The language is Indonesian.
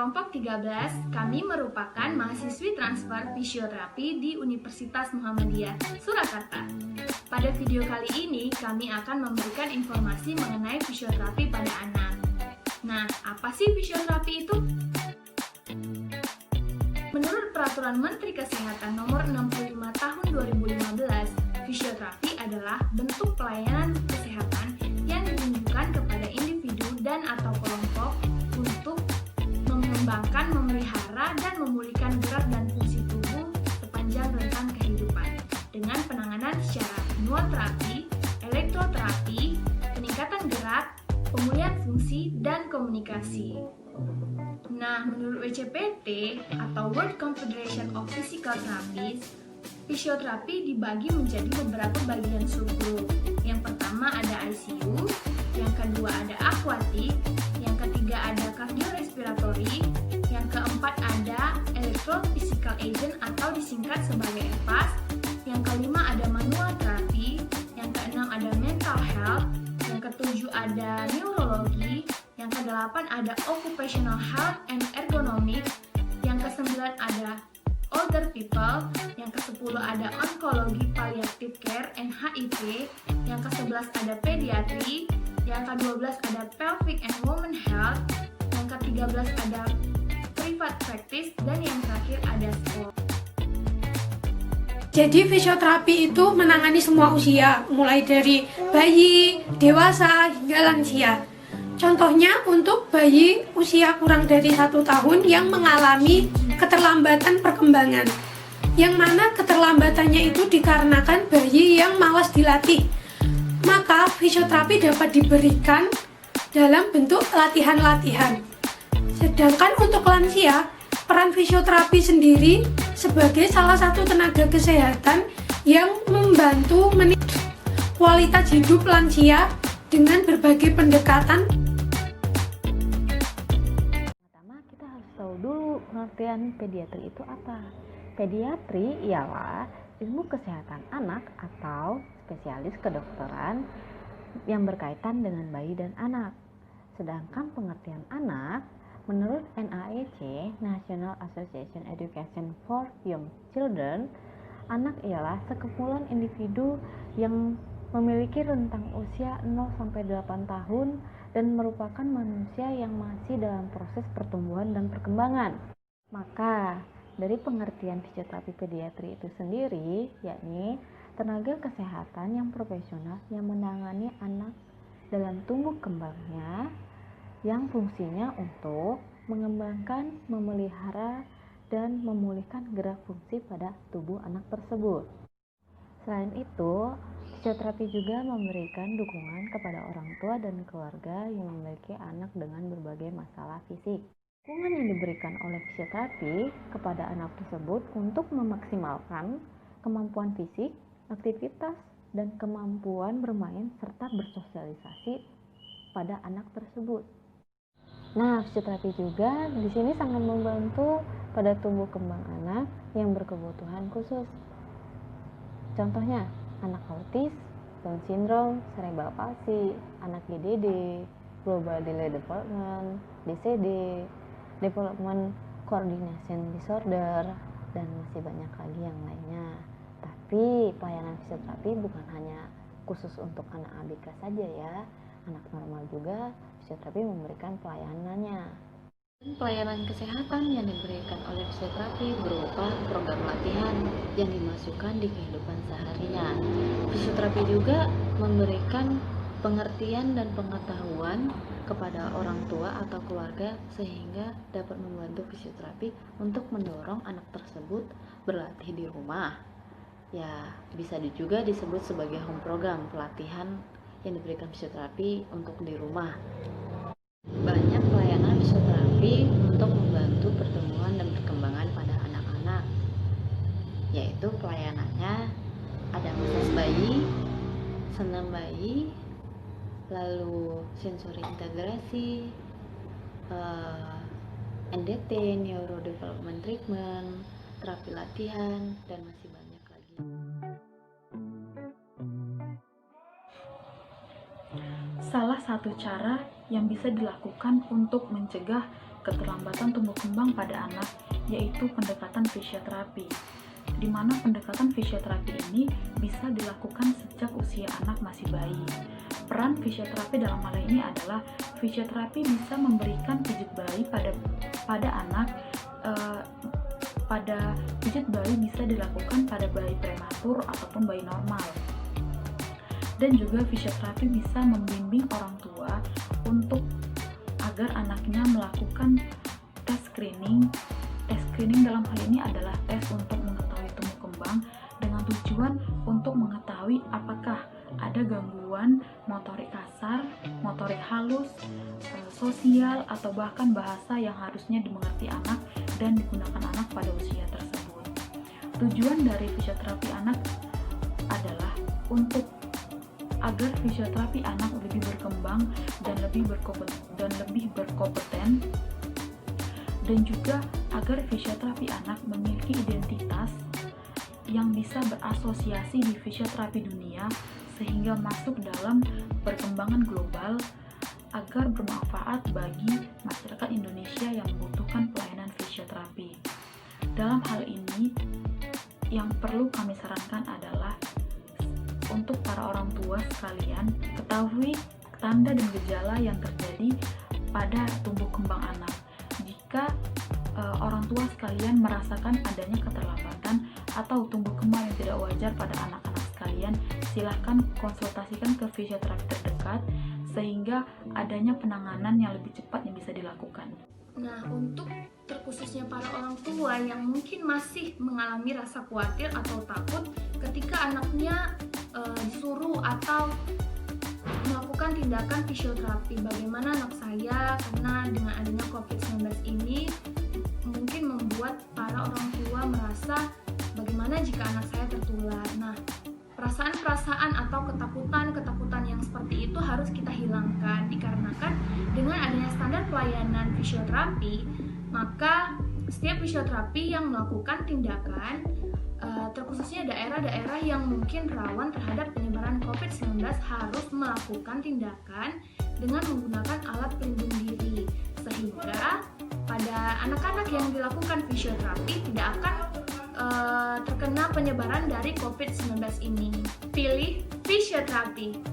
kelompok 13, kami merupakan mahasiswi transfer fisioterapi di Universitas Muhammadiyah, Surakarta. Pada video kali ini, kami akan memberikan informasi mengenai fisioterapi pada anak. Nah, apa sih fisioterapi itu? Menurut Peraturan Menteri Kesehatan Nomor 65 Tahun 2015, fisioterapi adalah bentuk pelayanan kesehatan yang ditunjukkan kepada individu dan atau kelompok untuk mengembangkan, memelihara, dan memulihkan gerak dan fungsi tubuh sepanjang rentang kehidupan dengan penanganan secara manual terapi, elektroterapi, peningkatan gerak, pemulihan fungsi, dan komunikasi. Nah, menurut WCPT atau World Confederation of Physical Therapists, fisioterapi dibagi menjadi beberapa bagian subgrup. Yang pertama ada ICU, yang kedua ada akuatik, yang ketiga ada kardiorespiratory, yang keempat ada electrophysical agent atau disingkat sebagai EPAS, yang kelima ada manual terapi, yang keenam ada mental health, yang ketujuh ada neurologi, yang kedelapan ada occupational health and ergonomics, yang kesembilan ada older people, yang ke-10 ada onkologi palliative care and HIV, yang ke-11 ada pediatri, yang ke-12 ada pelvic and women health, yang ke-13 ada private practice, dan yang terakhir ada sport. Jadi fisioterapi itu menangani semua usia, mulai dari bayi, dewasa, hingga lansia. Contohnya untuk bayi usia kurang dari 1 tahun yang mengalami keterlambatan perkembangan, yang mana keterlambatannya itu dikarenakan bayi yang malas dilatih. Maka fisioterapi dapat diberikan dalam bentuk latihan-latihan. Sedangkan untuk lansia, peran fisioterapi sendiri sebagai salah satu tenaga kesehatan yang membantu meningkatkan kualitas hidup lansia dengan berbagai pendekatan. Tahu dulu pengertian pediatri itu apa. Pediatri ialah ilmu kesehatan anak atau spesialis kedokteran yang berkaitan dengan bayi dan anak. Sedangkan pengertian anak menurut NAEC, National Association Education for Young Children, anak ialah sekumpulan individu yang memiliki rentang usia 0-8 tahun dan merupakan manusia yang masih dalam proses pertumbuhan dan perkembangan. Maka, dari pengertian fisioterapi pediatri itu sendiri, yakni tenaga kesehatan yang profesional yang menangani anak dalam tumbuh kembangnya, yang fungsinya untuk mengembangkan, memelihara, dan memulihkan gerak fungsi pada tubuh anak tersebut. Selain itu, fisioterapi juga memberikan dukungan kepada orang tua dan keluarga yang memiliki anak dengan berbagai masalah fisik. Dukungan yang diberikan oleh fisioterapi kepada anak tersebut untuk memaksimalkan kemampuan fisik, aktivitas, dan kemampuan bermain serta bersosialisasi pada anak tersebut. Nah, fisioterapi juga di sini sangat membantu pada tumbuh kembang anak yang berkebutuhan khusus. Contohnya, anak autis, Down syndrome, cerebral palsy, anak GDD, global delay development, DCD, development coordination disorder, dan masih banyak lagi yang lainnya. Tapi pelayanan fisioterapi bukan hanya khusus untuk anak ABK saja ya, anak normal juga fisioterapi memberikan pelayanannya. Pelayanan kesehatan yang diberikan oleh fisioterapi berupa program latihan yang dimasukkan di kehidupan seharian. Fisioterapi juga memberikan pengertian dan pengetahuan kepada orang tua atau keluarga sehingga dapat membantu fisioterapi untuk mendorong anak tersebut berlatih di rumah. Ya, bisa juga disebut sebagai home program pelatihan yang diberikan fisioterapi untuk di rumah. Banyak pelayanan fisioterapi untuk membantu pertumbuhan dan perkembangan pada anak-anak, yaitu pelayanannya ada massage bayi, senam bayi, lalu sensori integrasi, NDT, neurodevelopment treatment, terapi latihan, dan masih banyak lagi. Salah satu cara yang bisa dilakukan untuk mencegah keterlambatan tumbuh kembang pada anak, yaitu pendekatan fisioterapi, di mana pendekatan fisioterapi ini bisa dilakukan sejak usia anak masih bayi. Peran fisioterapi dalam hal ini adalah fisioterapi bisa memberikan pijat bayi pada anak. Pada pijat bayi bisa dilakukan pada bayi prematur ataupun bayi normal. Dan juga fisioterapi bisa membimbing orang tua untuk agar anaknya melakukan tes screening. Tes screening dalam hal ini adalah tes untuk mengetahui tumbuh kembang dengan tujuan untuk mengetahui apakah ada gangguan motorik kasar, motorik halus, sosial, atau bahkan bahasa yang harusnya dimengerti anak dan digunakan anak pada usia tersebut. Tujuan dari fisioterapi anak adalah untuk agar fisioterapi anak lebih berkembang dan lebih berkompeten, dan juga agar fisioterapi anak memiliki identitas yang bisa berasosiasi di fisioterapi dunia sehingga masuk dalam perkembangan global agar bermanfaat bagi masyarakat Indonesia yang membutuhkan pelayanan fisioterapi. Dalam hal ini, yang perlu kami sarankan adalah untuk para orang tua sekalian, ketahui tanda dan gejala yang terjadi pada tumbuh kembang anak. Jika orang tua sekalian merasakan adanya keterlambatan atau tumbuh kembang yang tidak wajar pada anak-anak sekalian, silahkan konsultasikan ke fisioterapi terdekat sehingga adanya penanganan yang lebih cepat yang bisa dilakukan. Nah, untuk terkhususnya para orang tua yang mungkin masih mengalami rasa khawatir atau takut ketika anaknya disuruh atau melakukan tindakan fisioterapi, bagaimana anak saya, karena dengan adanya COVID-19 ini mungkin membuat para orang tua merasa bagaimana jika anak saya tertular. Nah, perasaan-perasaan atau ketakutan yang seperti itu harus kita hilangkan, dikarenakan dengan adanya standar pelayanan fisioterapi, maka setiap fisioterapi yang melakukan tindakan terkhususnya daerah-daerah yang mungkin rawan terhadap penyebaran COVID-19 harus melakukan tindakan dengan menggunakan alat pelindung diri, sehingga pada anak-anak yang dilakukan fisioterapi tidak akan terkena penyebaran dari COVID-19 ini. Pilih fisioterapi.